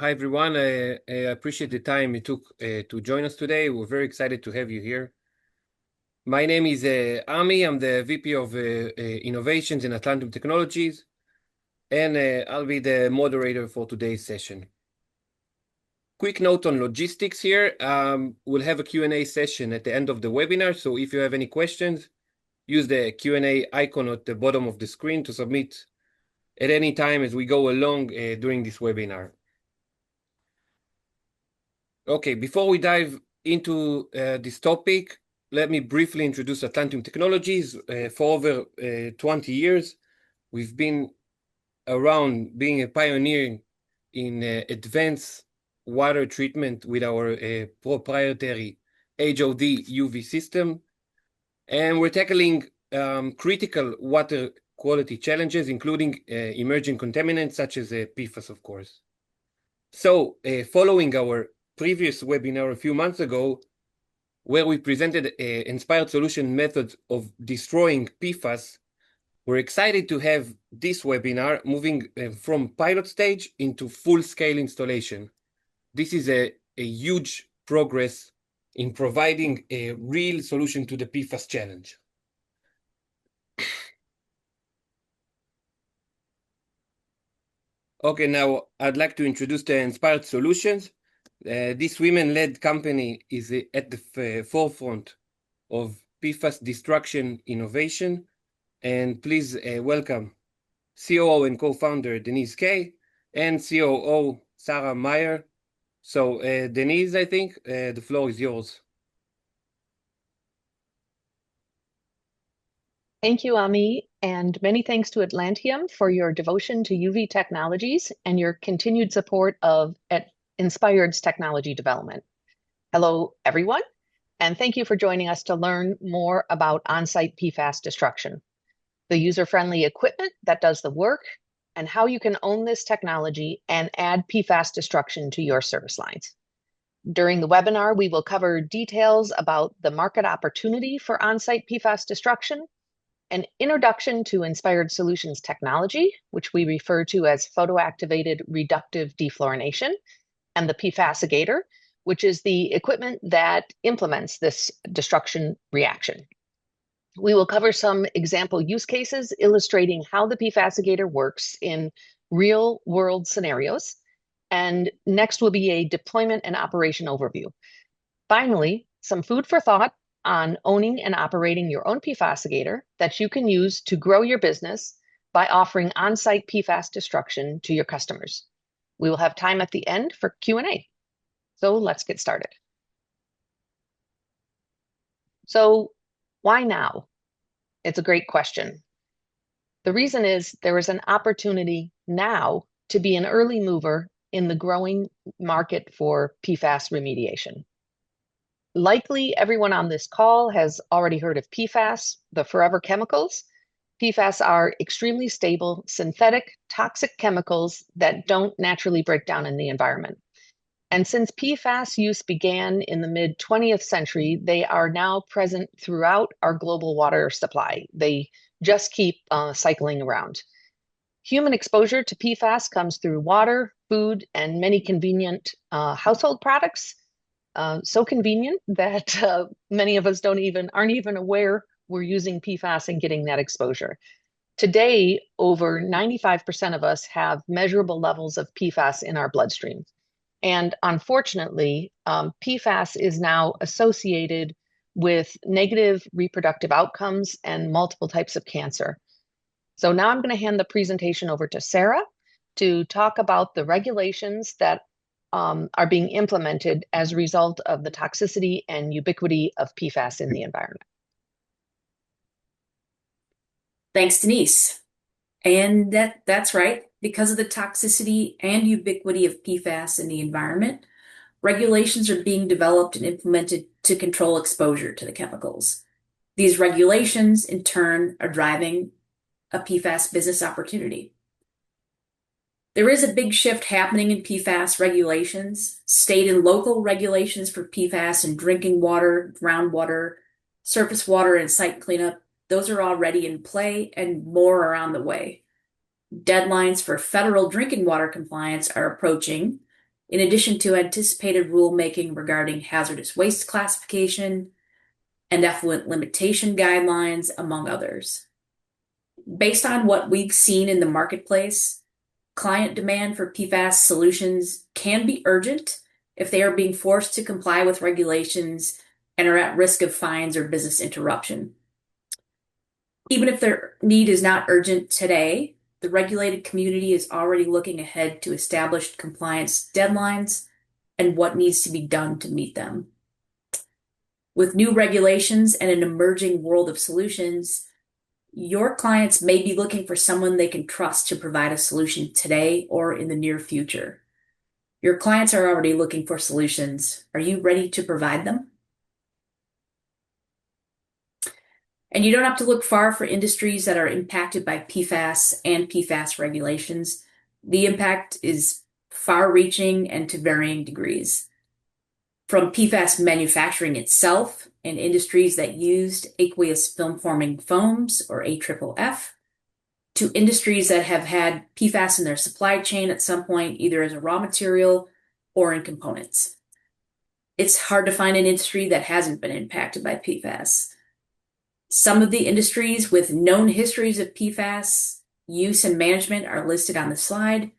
Hi, everyone. I appreciate the time you took to join us today. We're very excited to have you here. My name is Ami. I'm the VP of Innovations in Atlantium Technologies, and I'll be the moderator for today's session. Quick note on logistics here. We'll have a Q&A session at the end of the webinar, so if you have any questions, use the Q&A icon at the bottom of the screen to submit at any time as we go along during this webinar. Okay, before we dive into this topic, let me briefly introduce Atlantium Technologies. For over 20 years, we've been around being a pioneer in advanced water treatment with our proprietary HOD UV system. And we're tackling critical water quality challenges, including emerging contaminants such as PFAS, of course. So following our previous webinar a few months ago, where we presented inspired solution methods of destroying PFAS, we're excited to have this webinar moving from pilot stage into full-scale installation. This is a huge progress in providing a real solution to the PFAS challenge. Okay, now I'd like to introduce the Inspired Solutions. This women-led company is at the forefront of PFAS destruction innovation. And please welcome COO and co-founder Denise K. and COO Sarah Meyer. So Denise, I think the floor is yours. Thank you, Ami, and many thanks to Atlantium for your devotion to UV technologies and your continued support of Inspired's technology development. Hello, everyone, and thank you for joining us to learn more about on-site PFAS destruction, the user-friendly equipment that does the work, and how you can own this technology and add PFAS destruction to your service lines. During the webinar, we will cover details about the market opportunity for on-site PFAS destruction, an introduction to Inspired Solutions technology, which we refer to as photoactivated reductive defluorination, and the PFASigator, which is the equipment that implements this destruction reaction. We will cover some example use cases illustrating how the PFASigator works in real-world scenarios, and next will be a deployment and operation overview. Finally, some food for thought on owning and operating your own PFASigator that you can use to grow your business by offering on-site PFAS destruction to your customers. We will have time at the end for Q&A. So let's get started. So why now? It's a great question. The reason is there is an opportunity now to be an early mover in the growing market for PFAS remediation. Likely everyone on this call has already heard of PFAS, the forever chemicals. PFAS are extremely stable, synthetic, toxic chemicals that don't naturally break down in the environment. And since PFAS use began in the mid-20th century, they are now present throughout our global water supply. They just keep cycling around. Human exposure to PFAS comes through water, food, and many convenient household products. So convenient that many of us aren't even aware we're using PFAS and getting that exposure. Today, over 95% of us have measurable levels of PFAS in our bloodstream. And unfortunately, PFAS is now associated with negative reproductive outcomes and multiple types of cancer. So now I'm going to hand the presentation over to Sarah to talk about the regulations that are being implemented as a result of the toxicity and ubiquity of PFAS in the environment. Thanks, Denise. And that's right. Because of the toxicity and ubiquity of PFAS in the environment, regulations are being developed and implemented to control exposure to the chemicals. These regulations, in turn, are driving a PFAS business opportunity. There is a big shift happening in PFAS regulations. State and local regulations for PFAS in drinking water, groundwater, surface water, and site cleanup, those are already in play and more are on the way. Deadlines for federal drinking water compliance are approaching, in addition to anticipated rulemaking regarding hazardous waste classification and effluent limitation guidelines, among others. Based on what we've seen in the marketplace, client demand for PFAS solutions can be urgent if they are being forced to comply with regulations and are at risk of fines or business interruption. Even if their need is not urgent today, the regulated community is already looking ahead to established compliance deadlines and what needs to be done to meet them. With new regulations and an emerging world of solutions, your clients may be looking for someone they can trust to provide a solution today or in the near future. Your clients are already looking for solutions. Are you ready to provide them? And you don't have to look far for industries that are impacted by PFAS and PFAS regulations. The impact is far-reaching and to varying degrees. From PFAS manufacturing itself in industries that used aqueous film-forming foams, or AFFF, to industries that have had PFAS in their supply chain at some point, either as a raw material or in components. It's hard to find an industry that hasn't been impacted by PFAS. Some of the industries with known histories of PFAS use and management are listed on the slide,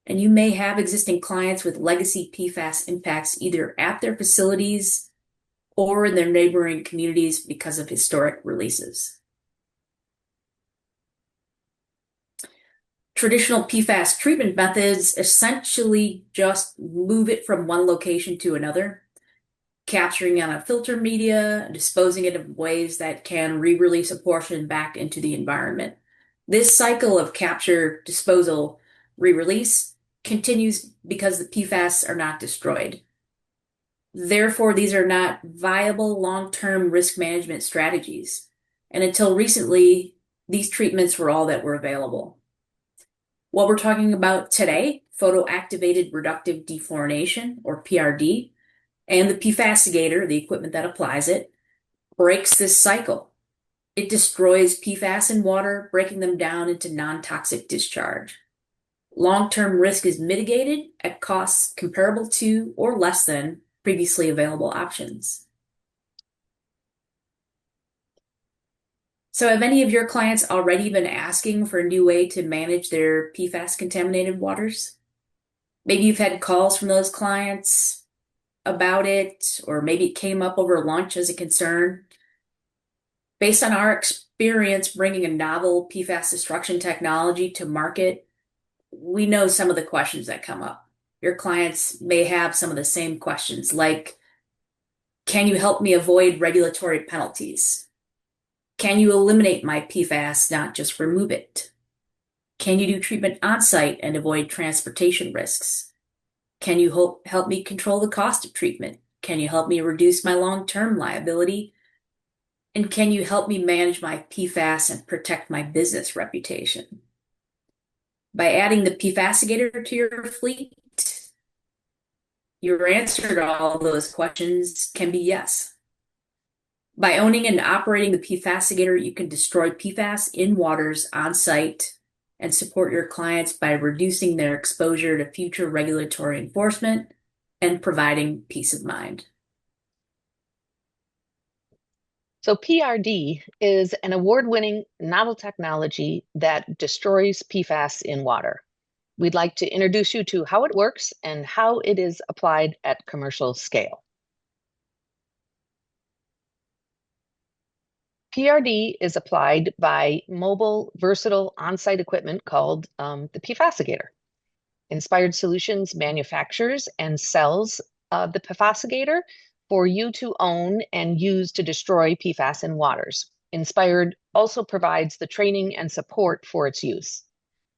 and you may have existing clients with legacy PFAS impacts either at their facilities or in their neighboring communities because of historic releases. Traditional PFAS treatment methods essentially just move it from one location to another, capturing on a filter media, disposing it in ways that can re-release a portion back into the environment. This cycle of capture, disposal, re-release continues because the PFAS are not destroyed. Therefore, these are not viable long-term risk management strategies. And until recently, these treatments were all that were available. What we're talking about today, photoactivated reductive defluorination, or PRD, and the PFASigator, the equipment that applies it, breaks this cycle. It destroys PFAS in water, breaking them down into non-toxic discharge. Long-term risk is mitigated at costs comparable to or less than previously available options. So have any of your clients already been asking for a new way to manage their PFAS-contaminated waters? Maybe you've had calls from those clients about it, or maybe it came up over lunch as a concern. Based on our experience bringing a novel PFAS destruction technology to market, we know some of the questions that come up. Your clients may have some of the same questions, like, can you help me avoid regulatory penalties? Can you eliminate my PFAS, not just remove it? Can you do treatment on-site and avoid transportation risks? Can you help me control the cost of treatment? Can you help me reduce my long-term liability? And can you help me manage my PFAS and protect my business reputation? By adding the PFASigator to your fleet, your answer to all those questions can be yes. By owning and operating the PFASigator, you can destroy PFAS in waters on site and support your clients by reducing their exposure to future regulatory enforcement and providing peace of mind. So PRD is an award-winning novel technology that destroys PFAS in water. We'd like to introduce you to how it works and how it is applied at commercial scale. PRD is applied by mobile, versatile on-site equipment called the PFASigator. Enspired Solutions manufactures and sells the PFASigator for you to own and use to destroy PFAS in waters. Inspired also provides the training and support for its use.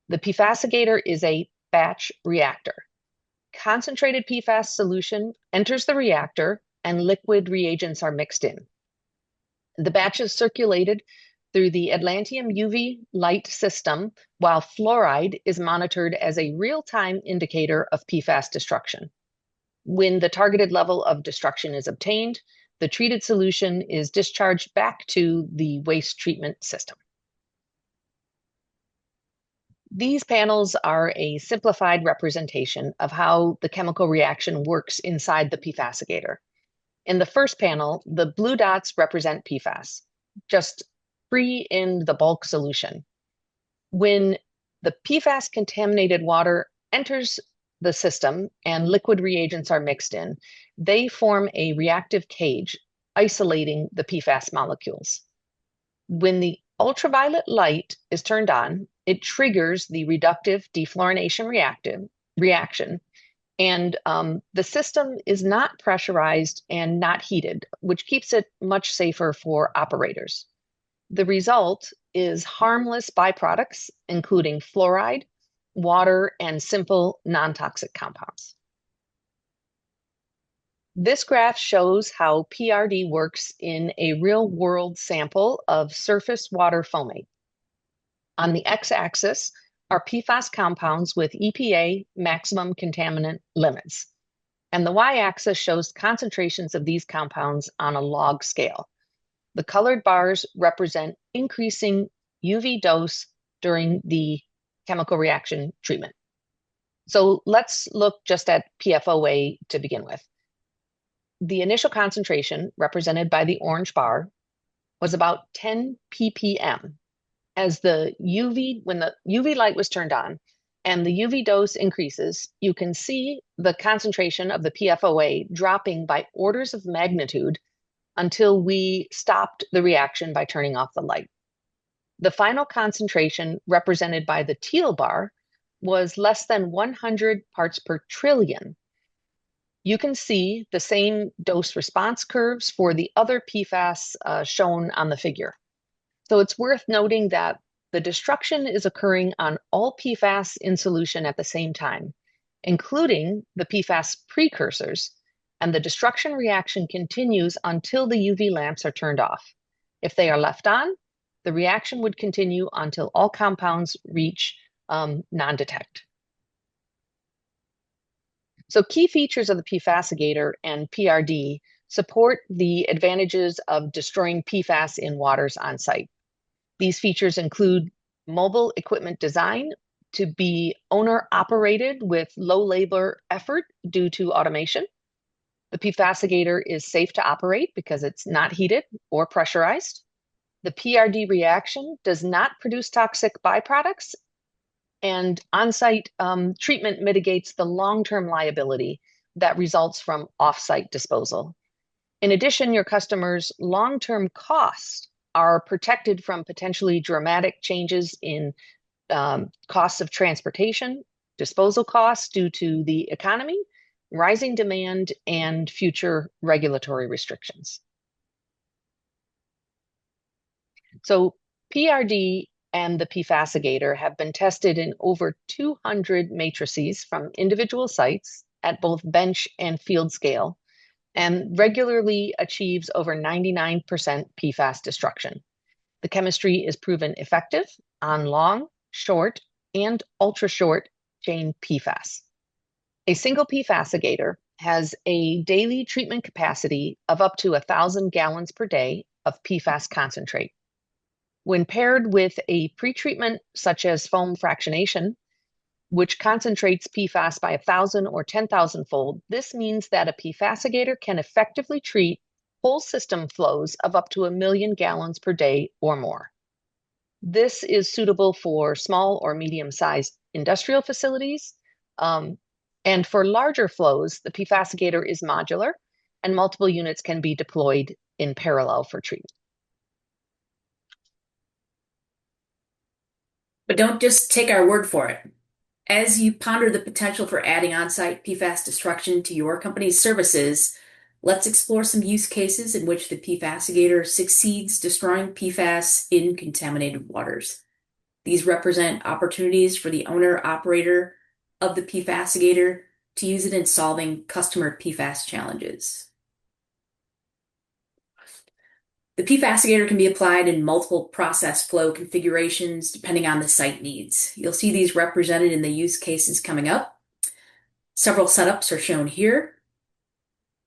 The PFASigator is a batch reactor. Concentrated PFAS solution enters the reactor and liquid reagents are mixed in. The batch is circulated through the Atlantium UV light system, while fluoride is monitored as a real-time indicator of PFAS destruction. When the targeted level of destruction is obtained, the treated solution is discharged back to the waste treatment system. These panels are a simplified representation of how the chemical reaction works inside the PFASigator. In the first panel, the blue dots represent PFAS, just free in the bulk solution. When the PFAS contaminated water enters the system and liquid reagents are mixed in, they form a reactive cage, isolating the PFAS molecules. When the ultraviolet light is turned on, it triggers the reductive defluorination reaction, and the system is not pressurized and not heated, which keeps it much safer for operators. The result is harmless byproducts, including fluoride, water, and simple non-toxic compounds. This graph shows how PRD works in a real-world sample of surface water foamate. On the x-axis are PFAS compounds with EPA maximum contaminant limits, and the y-axis shows concentrations of these compounds on a log scale. The colored bars represent increasing UV dose during the chemical reaction treatment. So let's look just at PFOA to begin with. The initial concentration, represented by the orange bar, was about 10 ppm. As when the UV light was turned on and the UV dose increases, you can see the concentration of the PFOA dropping by orders of magnitude until we stopped the reaction by turning off the light. The final concentration, represented by the teal bar, was less than 100 parts per trillion. You can see the same dose response curves for the other PFAS shown on the figure. So it's worth noting that the destruction is occurring on all PFAS in solution at the same time, including the PFAS precursors, and the destruction reaction continues until the UV lamps are turned off. If they are left on, the reaction would continue until all compounds reach non-detect. So key features of the PFASigator and PRD support the advantages of destroying PFAS in waters on site. These features include mobile equipment design to be owner-operated with low labor effort due to automation. The PFASigator is safe to operate because it's not heated or pressurized. The PRD reaction does not produce toxic byproducts, and on-site treatment mitigates the long-term liability that results from off-site disposal. In addition, your customers' long-term costs are protected from potentially dramatic changes in costs of transportation, disposal costs due to the economy, rising demand, and future regulatory restrictions. So PRD and the PFASigator have been tested in over 200 matrices from individual sites at both bench and field scale, and regularly achieves over 99% PFAS destruction. The chemistry is proven effective on long, short, and ultra-short chain PFAS. A single PFASigator has a daily treatment capacity of up to 1,000 gallons per day of PFAS concentrate. When paired with a pretreatment such as foam fractionation, which concentrates PFAS by 1,000 or 10,000 fold, this means that a PFASigator can effectively treat whole system flows of up to 1 million gallons per day or more. This is suitable for small or medium-sized industrial facilities, and for larger flows, the PFASigator is modular, and multiple units can be deployed in parallel for treatment. But don't just take our word for it. As you ponder the potential for adding on-site PFAS destruction to your company's services, let's explore some use cases in which the PFASigator succeeds destroying PFAS in contaminated waters. These represent opportunities for the owner-operator of the PFASigator to use it in solving customer PFAS challenges. The PFASigator can be applied in multiple process flow configurations depending on the site needs. You'll see these represented in the use cases coming up. Several setups are shown here.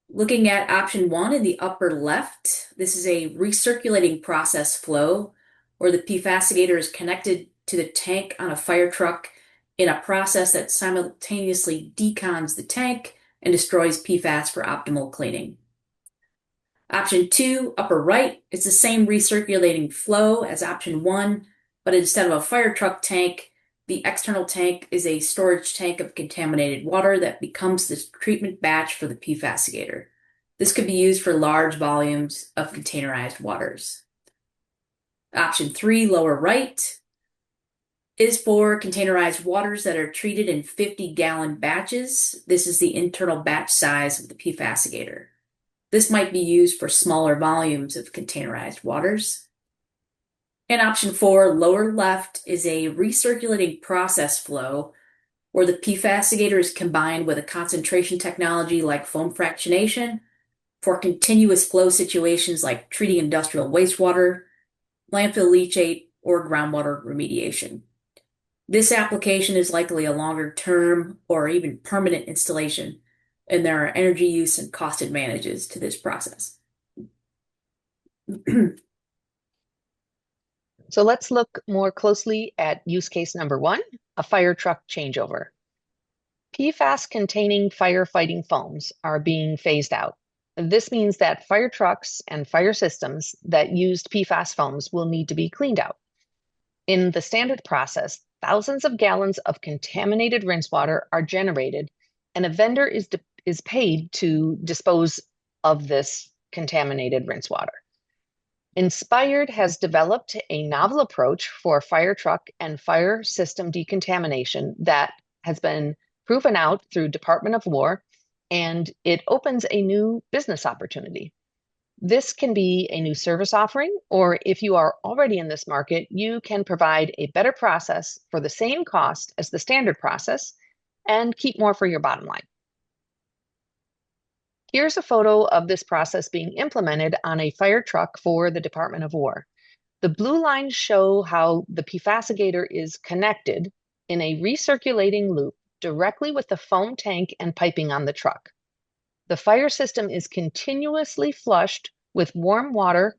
Looking at option 1 in the upper left, this is a recirculating process flow where the PFASigator is connected to the tank on a fire truck in a process that simultaneously decons the tank and destroys PFAS for optimal cleaning. Option 2, upper right, is the same recirculating flow as option 1, but instead of a fire truck tank, the external tank is a storage tank of contaminated water that becomes the treatment batch for the PFASigator. This could be used for large volumes of containerized waters. Option 3, lower right, is for containerized waters that are treated in 50-gallon batches. This is the internal batch size of the PFASigator. This might be used for smaller volumes of containerized waters. And option 4, lower left, is a recirculating process flow where the PFASigator is combined with a concentration technology like foam fractionation for continuous flow situations like treating industrial wastewater, landfill leachate, or groundwater remediation. This application is likely a longer term or even permanent installation, and there are energy use and cost advantages to this process. So let's look more closely at use case number 1, a fire truck changeover. PFAS-containing firefighting foams are being phased out. This means that fire trucks and fire systems that used PFAS foams will need to be cleaned out. In the standard process, thousands of gallons of contaminated rinse water are generated, and a vendor is paid to dispose of this contaminated rinse water. Enspired has developed a novel approach for fire truck and fire system decontamination that has been proven out through Department of War, and it opens a new business opportunity. This can be a new service offering, or if you are already in this market, you can provide a better process for the same cost as the standard process and keep more for your bottom line. Here's a photo of this process being implemented on a fire truck for the Department of War. The blue lines show how the PFASigator is connected in a recirculating loop directly with the foam tank and piping on the truck. The fire system is continuously flushed with warm water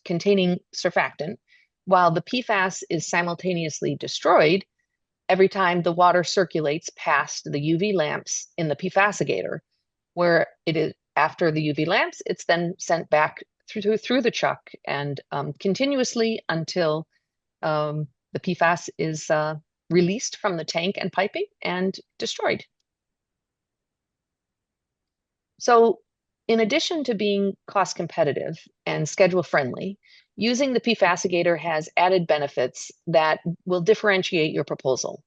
containing surfactant, while the PFAS is simultaneously destroyed every time the water circulates past the UV lamps in the PFASigator, where it is after the UV lamps, it's then sent back through the truck and continuously until the PFAS is released from the tank and piping and destroyed. So in addition to being cost competitive and schedule friendly, using the PFASigator has added benefits that will differentiate your proposal.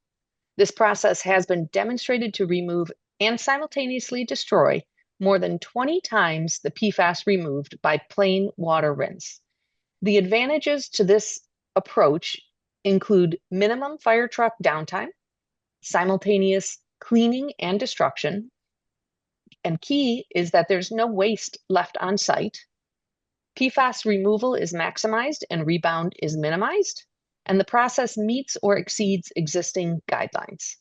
This process has been demonstrated to remove and simultaneously destroy more than 20 times the PFAS removed by plain water rinse. The advantages to this approach include minimum fire truck downtime, simultaneous cleaning and destruction, and key is that there's no waste left on site. PFAS removal is maximized and rebound is minimized, and the process meets or exceeds existing guidelines.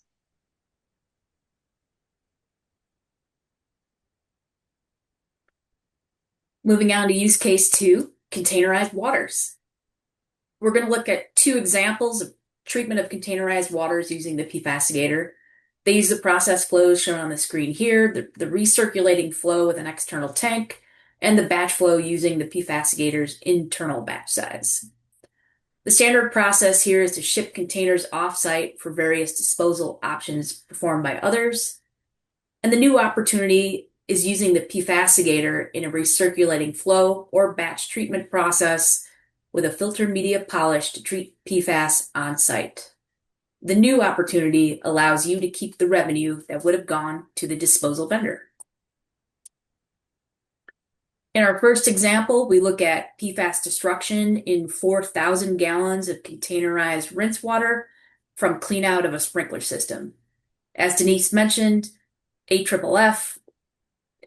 Moving on to use case 2, containerized waters. We're going to look at 2 examples of treatment of containerized waters using the PFASigator. They use the process flows shown on the screen here, the recirculating flow with an external tank, and the batch flow using the PFASigator's internal batch size. The standard process here is to ship containers off-site for various disposal options performed by others. And the new opportunity is using the PFASigator in a recirculating flow or batch treatment process with a filter media polish to treat PFAS on-site. The new opportunity allows you to keep the revenue that would have gone to the disposal vendor. In our first example, we look at PFAS destruction in 4,000 gallons of containerized rinse water from cleanout of a sprinkler system. As Denise mentioned, AFFF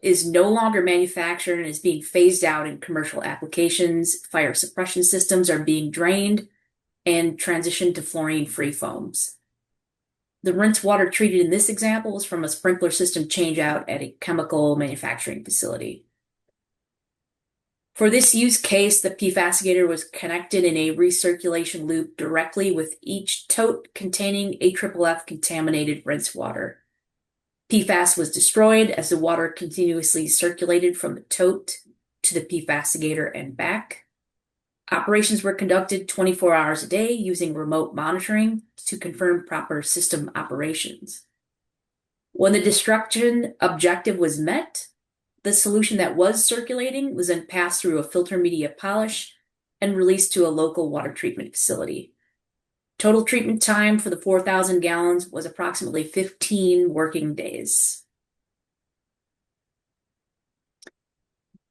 is no longer manufactured and is being phased out in commercial applications. Fire suppression systems are being drained and transitioned to fluorine-free foams. The rinse water treated in this example is from a sprinkler system changeout at a chemical manufacturing facility. For this use case, the PFASigator was connected in a recirculation loop directly with each tote containing AFFF contaminated rinse water. PFAS was destroyed as the water continuously circulated from the tote to the PFASigator and back. Operations were conducted 24 hours a day using remote monitoring to confirm proper system operations. When the destruction objective was met, the solution that was circulating was then passed through a filter media polish and released to a local water treatment facility. Total treatment time for the 4,000 gallons was approximately 15 working days.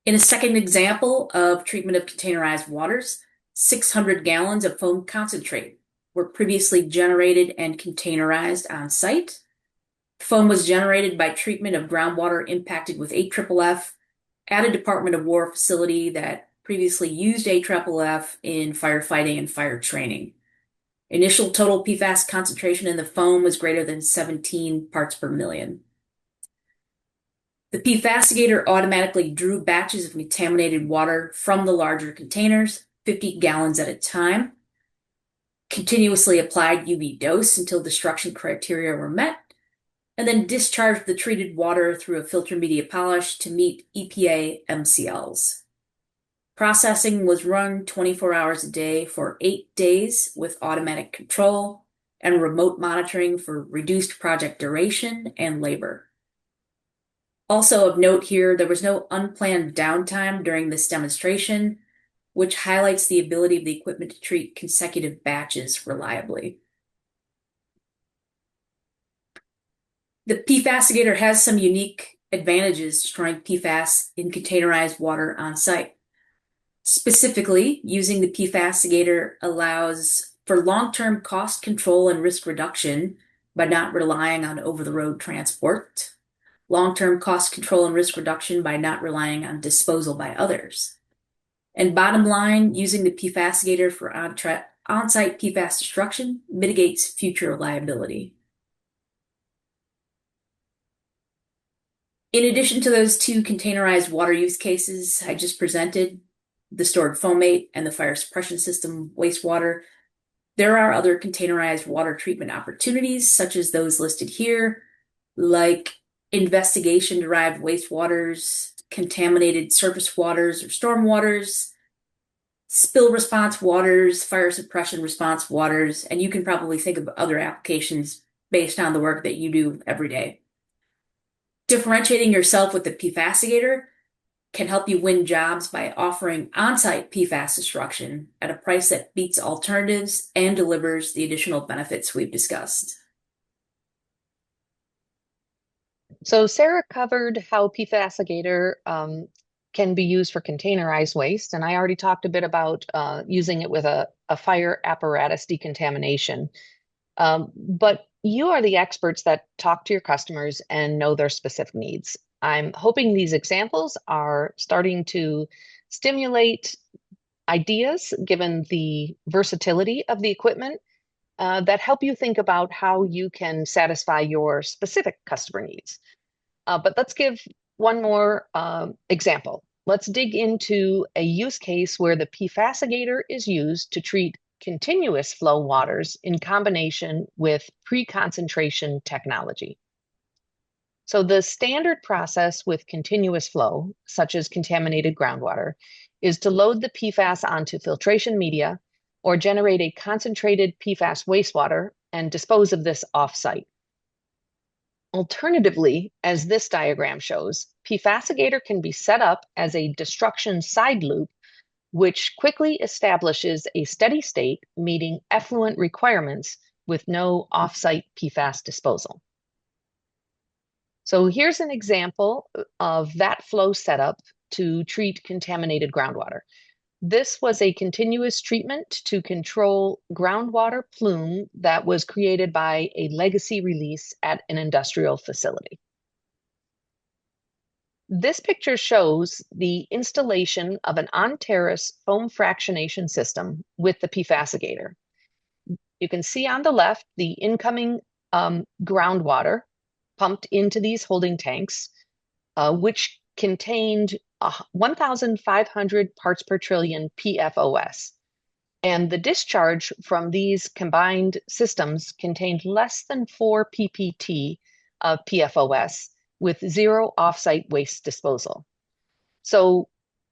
In a second example of treatment of containerized waters, 600 gallons of foam concentrate were previously generated and containerized on site. Foam was generated by treatment of groundwater impacted with AFFF at a Department of War facility that previously used AFFF in firefighting and fire training. Initial total PFAS concentration in the foam was greater than 17 parts per million. The PFASigator automatically drew batches of contaminated water from the larger containers, 50 gallons at a time, continuously applied UV dose until destruction criteria were met, and then discharged the treated water through a filter media polish to meet EPA MCLs. Processing was run 24 hours a day for 8 days with automatic control and remote monitoring for reduced project duration and labor. Also of note here, there was no unplanned downtime during this demonstration, which highlights the ability of the equipment to treat consecutive batches reliably. The PFASigator has some unique advantages destroying PFAS in containerized water on site. Specifically, using the PFASigator allows for long-term cost control and risk reduction by not relying on over-the-road transport, long-term cost control and risk reduction by not relying on disposal by others. And bottom line, using the PFASigator for on-site PFAS destruction mitigates future liability. In addition to those two containerized water use cases I just presented, the stored fomate and the fire suppression system wastewater, there are other containerized water treatment opportunities, such as those listed here, like investigation-derived wastewaters, contaminated surface waters or storm waters, spill response waters, fire suppression response waters, and you can probably think of other applications based on the work that you do every day. Differentiating yourself with the PFASigator can help you win jobs by offering on-site PFAS destruction at a price that beats alternatives and delivers the additional benefits we've discussed. So Sarah covered how PFASigator can be used for containerized waste, and I already talked a bit about using it with a fire apparatus decontamination. But you are the experts that talk to your customers and know their specific needs. I'm hoping these examples are starting to stimulate ideas, given the versatility of the equipment, that help you think about how you can satisfy your specific customer needs. But let's give one more example. Let's dig into a use case where the PFASigator is used to treat continuous flow waters in combination with pre-concentration technology. So the standard process with continuous flow, such as contaminated groundwater, is to load the PFAS onto filtration media or generate a concentrated PFAS wastewater and dispose of this off-site. Alternatively, as this diagram shows, PFASigator can be set up as a destruction side loop, which quickly establishes a steady state meeting effluent requirements with no off-site PFAS disposal. So here's an example of that flow setup to treat contaminated groundwater. This was a continuous treatment to control groundwater plume that was created by a legacy release at an industrial facility. This picture shows the installation of an on-terrace foam fractionation system with the PFASigator. You can see on the left the incoming groundwater pumped into these holding tanks, which contained 1,500 parts per trillion PFOS. And the discharge from these combined systems contained less than 4 ppt of PFOS with 0 offsite waste disposal. So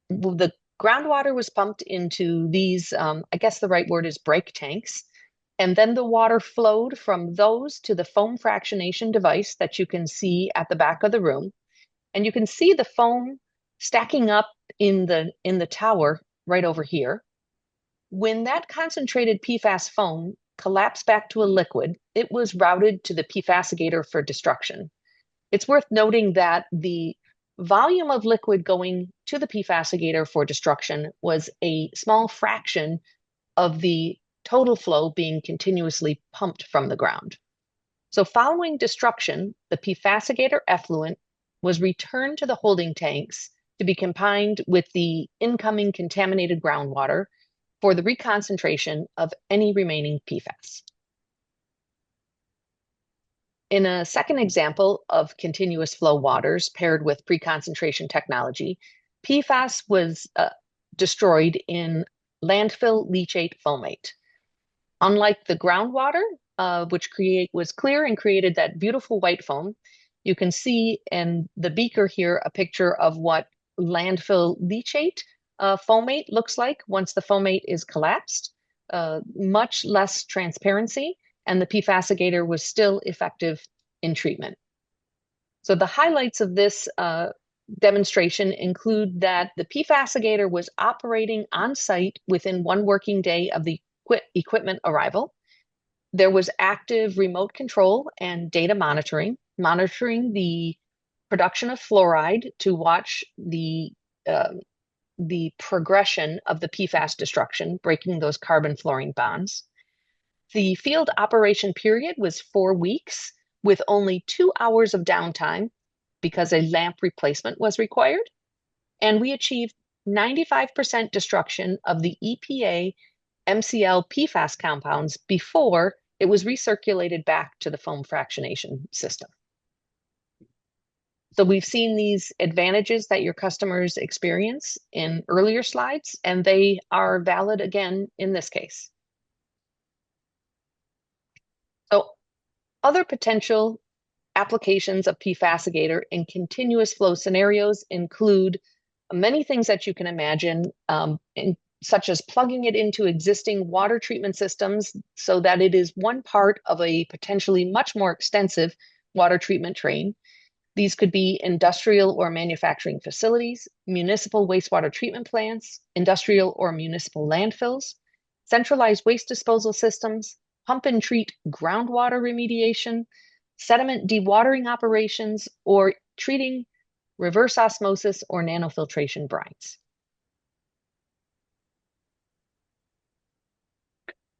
the groundwater was pumped into these, I guess the right word is break tanks. And then the water flowed from those to the foam fractionation device that you can see at the back of the room. And you can see the foam stacking up in the tower right over here. When that concentrated PFAS foam collapsed back to a liquid, it was routed to the PFASigator for destruction. It's worth noting that the volume of liquid going to the PFASigator for destruction was a small fraction of the total flow being continuously pumped from the ground. So following destruction, the PFASigator effluent was returned to the holding tanks to be combined with the incoming contaminated groundwater for the reconcentration of any remaining PFAS. In a second example of continuous flow waters paired with pre-concentration technology, PFAS was destroyed in landfill leachate foamate. Unlike the groundwater, which was clear and created that beautiful white foam, you can see in the beaker here a picture of what landfill leachate foamate looks like once the foamate is collapsed. Much less transparency, and the PFASigator was still effective in treatment. So the highlights of this demonstration include that the PFASigator was operating on site within 1 working day of the equipment arrival. There was active remote control and data monitoring the production of fluoride to watch the progression of the PFAS destruction, breaking those carbon-fluorine bonds. The field operation period was 4 weeks, with only 2 hours of downtime because a lamp replacement was required. And we achieved 95% destruction of the EPA MCL PFAS compounds before it was recirculated back to the foam fractionation system. So we've seen these advantages that your customers experience in earlier slides, and they are valid again in this case. So other potential applications of PFASigator in continuous flow scenarios include many things that you can imagine, such as plugging it into existing water treatment systems so that it is one part of a potentially much more extensive water treatment train. These could be industrial or manufacturing facilities, municipal wastewater treatment plants, industrial or municipal landfills, centralized waste disposal systems, pump and treat groundwater remediation, sediment dewatering operations, or treating reverse osmosis or nanofiltration brines.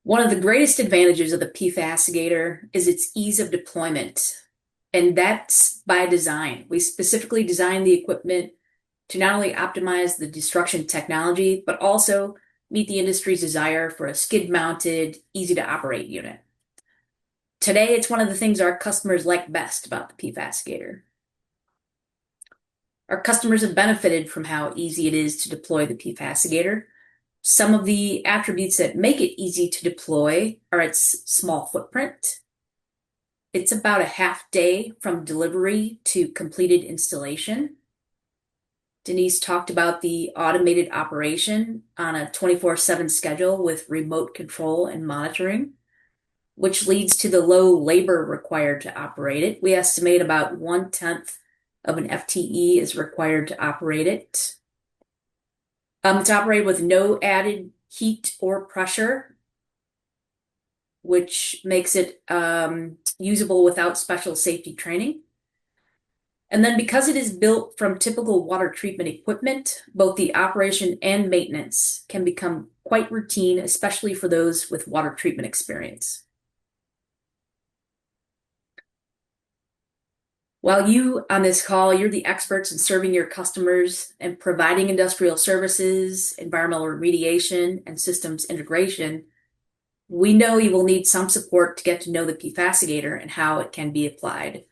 One of the greatest advantages of the PFASigator is its ease of deployment. And that's by design. We specifically designed the equipment to not only optimize the destruction technology, but also meet the industry's desire for a skid-mounted, easy-to-operate unit. Today, it's one of the things our customers like best about the PFASigator. Our customers have benefited from how easy it is to deploy the PFASigator. Some of the attributes that make it easy to deploy are its small footprint. It's about a half day from delivery to completed installation. Denise talked about the automated operation on a 24/7 schedule with remote control and monitoring, which leads to the low labor required to operate it. We estimate about 1/10 of an FTE is required to operate it. It's operated with no added heat or pressure, which makes it usable without special safety training. And then because it is built from typical water treatment equipment, both the operation and maintenance can become quite routine, especially for those with water treatment experience. While you on this call, you're the experts in serving your customers and providing industrial services, environmental remediation, and systems integration, we know you will need some support to get to know the PFASigator and how it can be applied.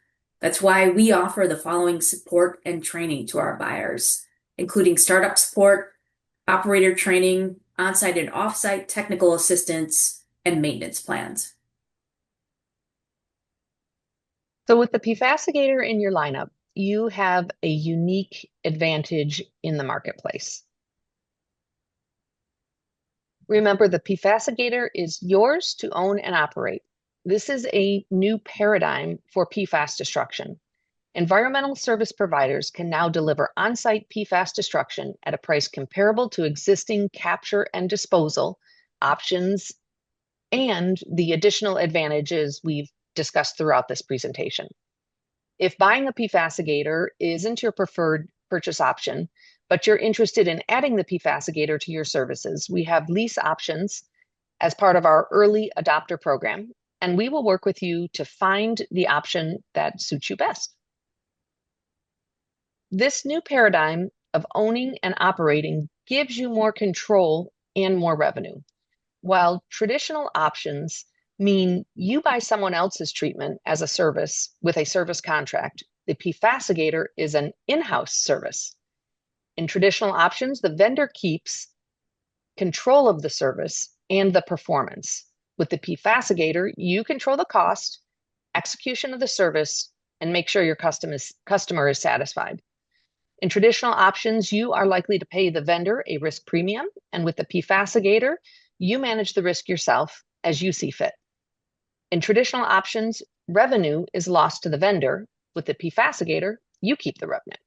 That's why we offer the following support and training to our buyers, including startup support, operator training, on-site and off-site technical assistance, and maintenance plans. So with the PFASigator in your lineup, you have a unique advantage in the marketplace. Remember, the PFASigator is yours to own and operate. This is a new paradigm for PFAS destruction. Environmental service providers can now deliver on-site PFAS destruction at a price comparable to existing capture and disposal options and the additional advantages we've discussed throughout this presentation. If buying a PFASigator isn't your preferred purchase option, but you're interested in adding the PFASigator to your services, we have lease options as part of our early adopter program, and we will work with you to find the option that suits you best. This new paradigm of owning and operating gives you more control and more revenue, while traditional options mean you buy someone else's treatment as a service with a service contract. The PFASigator is an in-house service. In traditional options, the vendor keeps control of the service and the performance. With the PFASigator, you control the cost, execution of the service, and make sure your customer is satisfied. In traditional options, you are likely to pay the vendor a risk premium, and with the PFASigator, you manage the risk yourself as you see fit. In traditional options, revenue is lost to the vendor. With the PFASigator, you keep the revenue.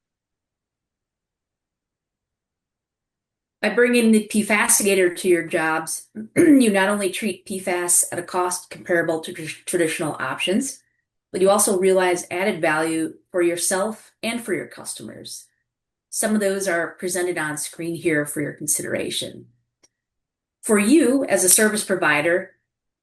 By bringing the PFASigator to your jobs, you not only treat PFAS at a cost comparable to traditional options, but you also realize added value for yourself and for your customers. Some of those are presented on screen here for your consideration. For you, as a service provider,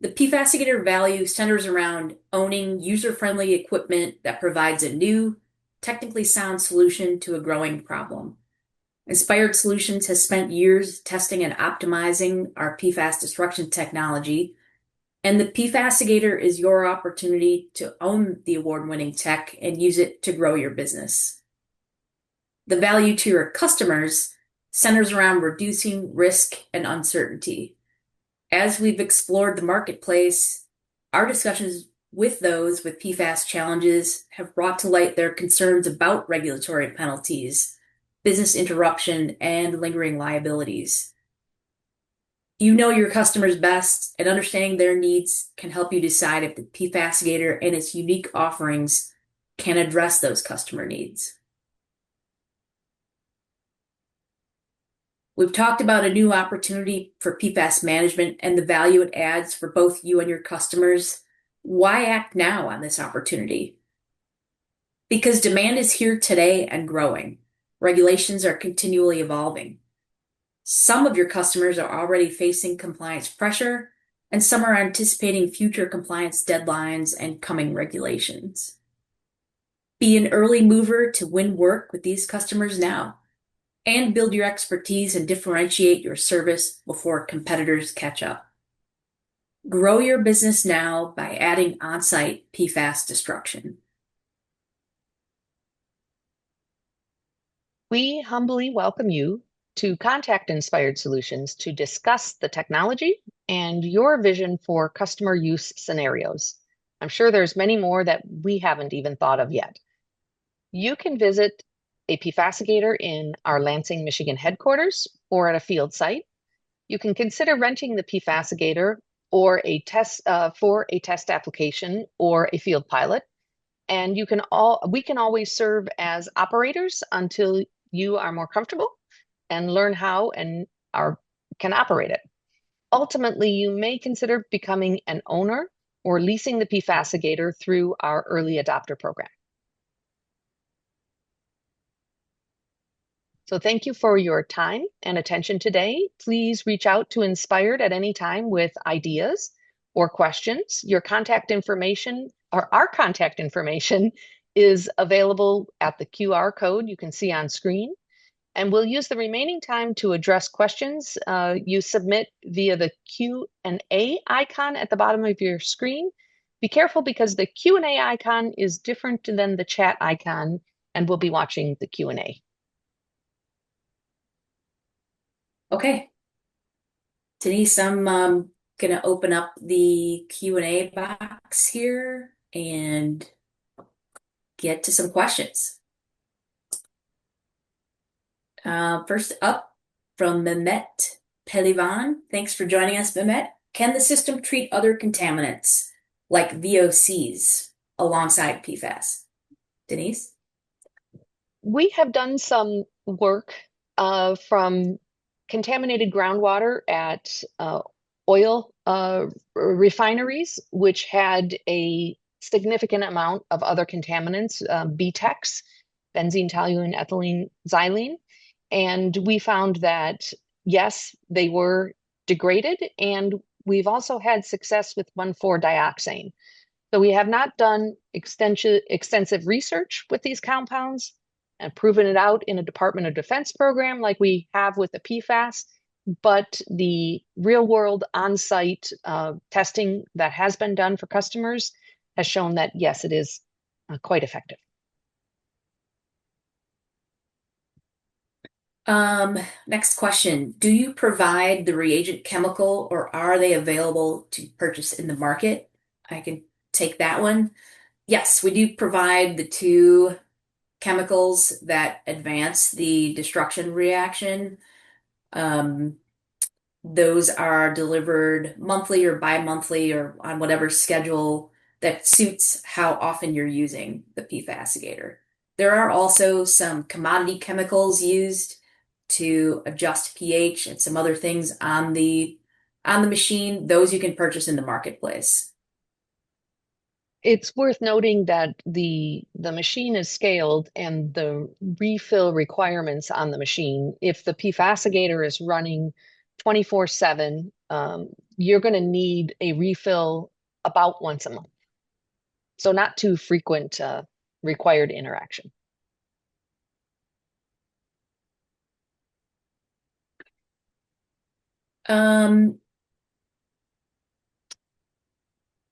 the PFASigator value centers around owning user-friendly equipment that provides a new, technically sound solution to a growing problem. Inspired Solutions has spent years testing and optimizing our PFAS destruction technology, and the PFASigator is your opportunity to own the award-winning tech and use it to grow your business. The value to your customers centers around reducing risk and uncertainty. As we've explored the marketplace, our discussions with those with PFAS challenges have brought to light their concerns about regulatory penalties, business interruption, and lingering liabilities. You know your customers best, and understanding their needs can help you decide if the PFASigator and its unique offerings can address those customer needs. We've talked about a new opportunity for PFAS management and the value it adds for both you and your customers. Why act now on this opportunity? Because demand is here today and growing. Regulations are continually evolving. Some of your customers are already facing compliance pressure, and some are anticipating future compliance deadlines and coming regulations. Be an early mover to win work with these customers now, and build your expertise and differentiate your service before competitors catch up. Grow your business now by adding on-site PFAS destruction. We humbly welcome you to contact Inspired Solutions to discuss the technology and your vision for customer use scenarios. I'm sure there's many more that we haven't even thought of yet. You can visit a PFASigator in our Lansing, Michigan headquarters or at a field site. You can consider renting the PFASigator or for a test application or a field pilot. And we can always serve as operators until you are more comfortable and learn how and can operate it. Ultimately, you may consider becoming an owner or leasing the PFASigator through our early adopter program. So thank you for your time and attention today. Please reach out to Inspired at any time with ideas or questions. Our contact information is available at the QR code you can see on screen. And we'll use the remaining time to address questions you submit via the Q&A icon at the bottom of your screen be careful because the Q&A icon is different than the chat icon, and we'll be watching the Q&A. Okay. Denise, I'm going to open up the Q&A box here and get to some questions. First up from Mehmet Pelivan. Thanks for joining us, Mehmet. Can the system treat other contaminants like VOCs alongside PFAS? Denise? We have done some work from contaminated groundwater at oil refineries, which had a significant amount of other contaminants, BTEX, benzene, toluene, ethylene, xylene. And we found that, yes, they were degraded, and we've also had success with 1,4-dioxane. So we have not done extensive research with these compounds and proven it out in a Department of Defense program like we have with the PFAS, but the real-world on-site testing that has been done for customers has shown that, yes, it is quite effective. Next question. Do you provide the reagent chemical, or are they available to purchase in the market? I can take that one. Yes, we do provide the two chemicals that advance the destruction reaction. Those are delivered monthly or bi-monthly or on whatever schedule that suits how often you're using the PFASigator. There are also some commodity chemicals used to adjust pH and some other things on the machine. Those you can purchase in the marketplace. It's worth noting that the machine is scaled and the refill requirements on the machine. If the PFASigator is running 24/7, you're going to need a refill about once a month. So not too frequent required interaction.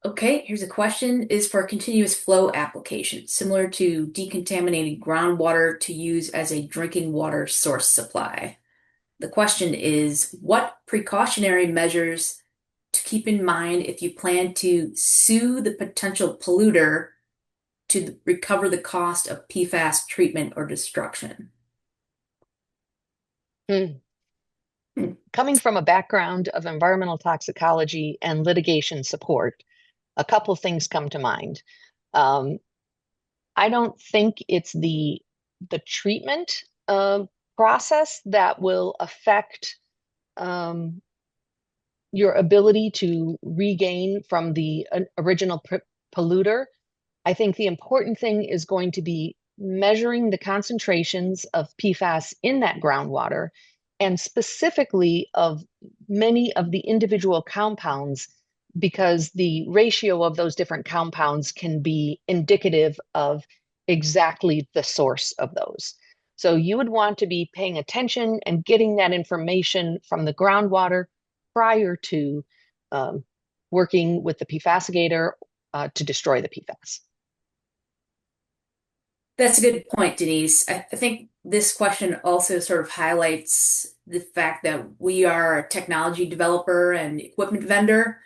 Okay, here's a question. Is for continuous flow application, similar to decontaminated groundwater to use as a drinking water source supply. The question is, what precautionary measures to keep in mind if you plan to sue the potential polluter to recover the cost of PFAS treatment or destruction? Coming from a background of environmental toxicology and litigation support, a couple things come to mind. I don't think it's the treatment process that will affect your ability to regain from the original polluter. I think the important thing is going to be measuring the concentrations of PFAS in that groundwater, and specifically of many of the individual compounds, because the ratio of those different compounds can be indicative of exactly the source of those. So you would want to be paying attention and getting that information from the groundwater prior to working with the PFASigator to destroy the PFAS. That's a good point, Denise. I think this question also sort of highlights the fact that we are a technology developer and equipment vendor.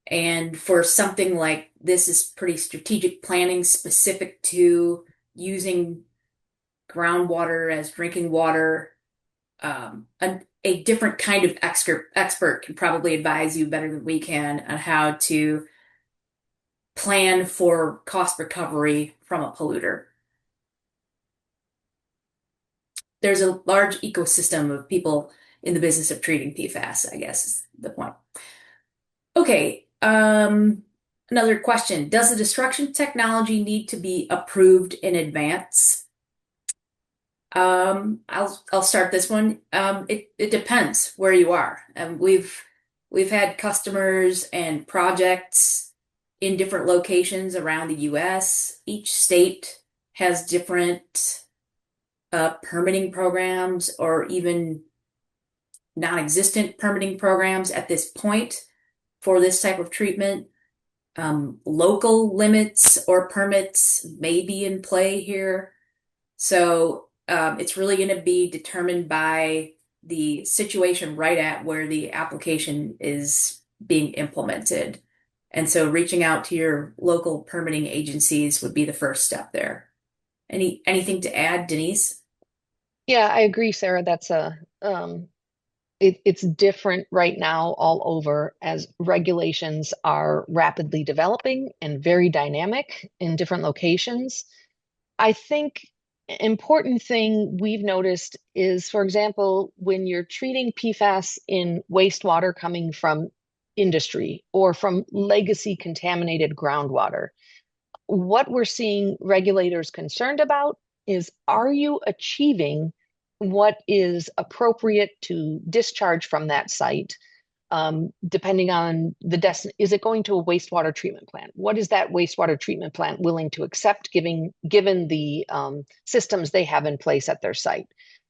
And for something like this is pretty strategic planning specific to using groundwater as drinking water. A different kind of expert can probably advise you better than we can on how to plan for cost recovery from a polluter. There's a large ecosystem of people in the business of treating PFAS, I guess is the point. Okay, another question. Does the destruction technology need to be approved in advance? I'll start this one. It depends where you are. We've had customers and projects in different locations around the US. Each state has different permitting programs or even non-existent permitting programs at this point for this type of treatment. Local limits or permits may be in play here. So it's really going to be determined by the situation right at where the application is being implemented. And so reaching out to your local permitting agencies would be the first step there. Anything to add, Denise? Yeah, I agree, Sarah. It's different right now all over as regulations are rapidly developing and very dynamic in different locations. I think important thing we've noticed is, for example, when you're treating PFAS in wastewater coming from industry or from legacy contaminated groundwater, what we're seeing regulators concerned about is, are you achieving what is appropriate to discharge from that site, depending on the is it going to a wastewater treatment plant? What is that wastewater treatment plant willing to accept, given the systems they have in place at their site?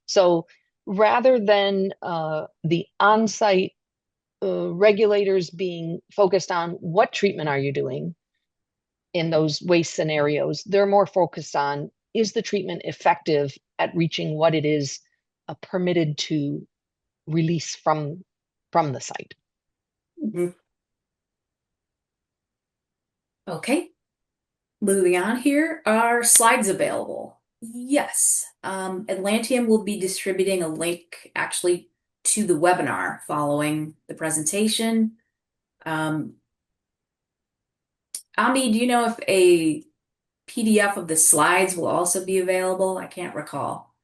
So rather than the on-site regulators being focused on what treatment are you doing in those waste scenarios, they're more focused on, is the treatment effective at reaching what it is permitted to release from the site? Mhm. Okay, moving on here. Are slides available? Yes. Atlantium will be distributing a link actually to the webinar following the presentation. Ami, do you know if a PDF of the slides will also be available? I can't recall.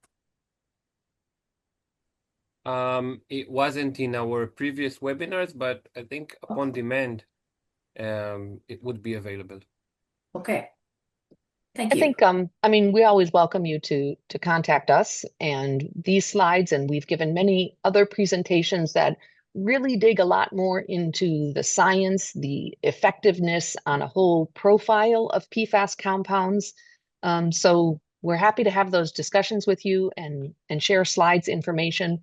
It wasn't in our previous webinars, but I think upon demand, it would be available. Okay. Thank I you. think, I mean, we always welcome you to contact us, and these slides, and we've given many other presentations that really dig a lot more into the science, the effectiveness on a whole profile of PFAS compounds. So we're happy to have those discussions with you and share slides information.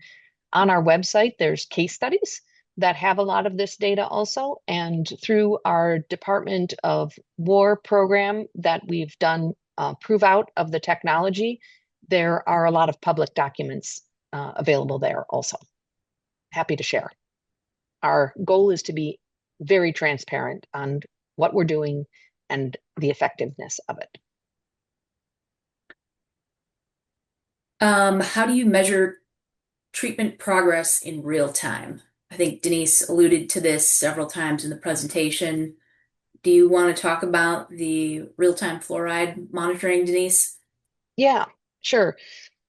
On our website, there's case studies that have a lot of this data also. And through our Department of War program that we've done prove out of the technology, there are a lot of public documents available there also. Happy to share. Our goal is to be very transparent on what we're doing and the effectiveness of it. How do you measure treatment progress in real time? I think Denise alluded to this several times in the presentation. Do you want to talk about the real-time fluoride monitoring, Denise? Yeah, sure.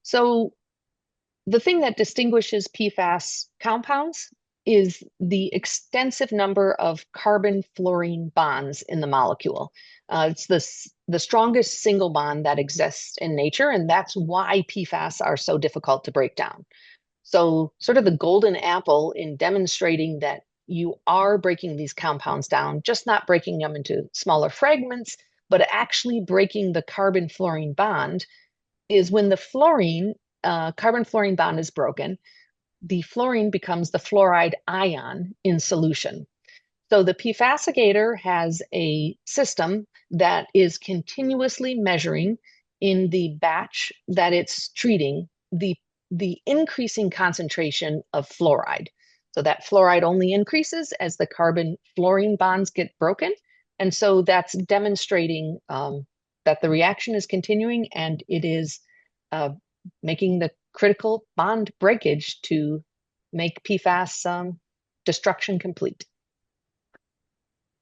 So the thing that distinguishes PFAS compounds is the extensive number of carbon-fluorine bonds in the molecule. It's the strongest single bond that exists in nature, and that's why PFAS are so difficult to break down. So sort of the golden apple in demonstrating that you are breaking these compounds down, just not breaking them into smaller fragments, but actually breaking the carbon-fluorine bond, is when the carbon-fluorine bond is broken, the fluorine becomes the fluoride ion in solution. So the PFASigator has a system that is continuously measuring in the batch that it's treating the increasing concentration of fluoride. So that fluoride only increases as the carbon-fluorine bonds get broken. And so that's demonstrating that the reaction is continuing and it is making the critical bond breakage to make PFAS destruction complete.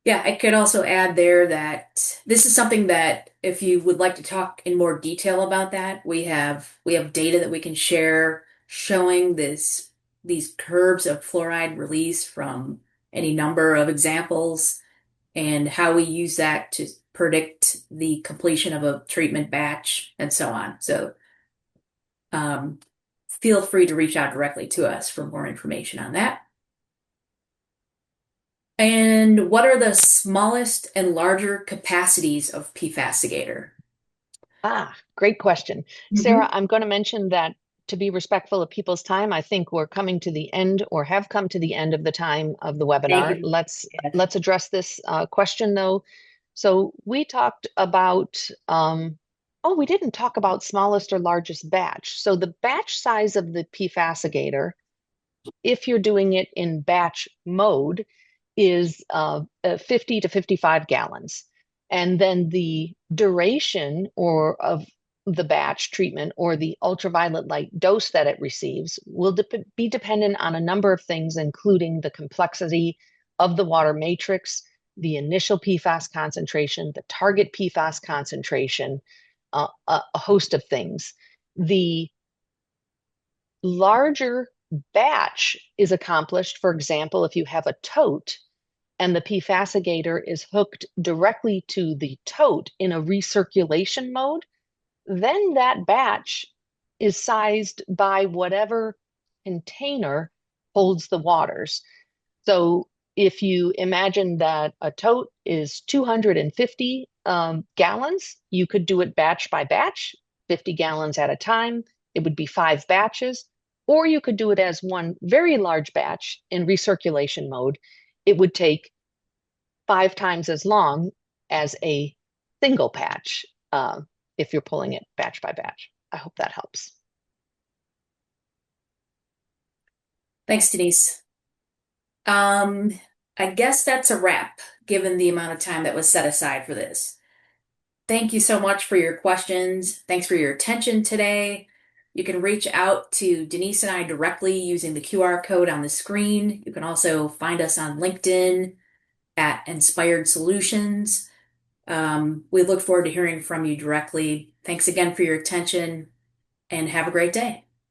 Yeah, I could also add there that this is something that if you would like to talk in more detail about that, we have data that we can share showing these curves of fluoride release from any number of examples and how we use that to predict the completion of a treatment batch and so on. So feel free to reach out directly to us for more information on that. And what are the smallest and larger capacities of PFASigator? Great question. Sarah, I'm going to mention that to be respectful of people's time, I think we're coming to the end or have come to the end of the time of the webinar. Thank you. Let's address this question though. So we talked about, oh, we didn't talk about smallest or largest batch. So the batch size of the PFASigator, if you're doing it in batch mode, is 50 to 55 gallons. And then the duration of the batch treatment or the ultraviolet light dose that it receives will be dependent on a number of things, including the complexity of the water matrix, the initial PFAS concentration, the target PFAS concentration, a host of things. The larger batch is accomplished, for example, if you have a tote and the PFASigator is hooked directly to the tote in a recirculation mode, then that batch is sized by whatever container holds the waters. So if you imagine that a tote is 250 gallons, you could do it batch by batch, 50 gallons at a time. It would be 5 batches. Or you could do it as one very large batch in recirculation mode. It would take 5 times as long as a single patch if you're pulling it batch by batch. I hope that helps. Thanks, Denise. I guess that's a wrap, given the amount of time that was set aside for this. Thank you so much for your questions. Thanks for your attention today. You can reach out to Denise and I directly using the QR code on the screen. You can also find us on LinkedIn at Inspired Solutions. We look forward to hearing from you directly. Thanks again for your attention and have a great day.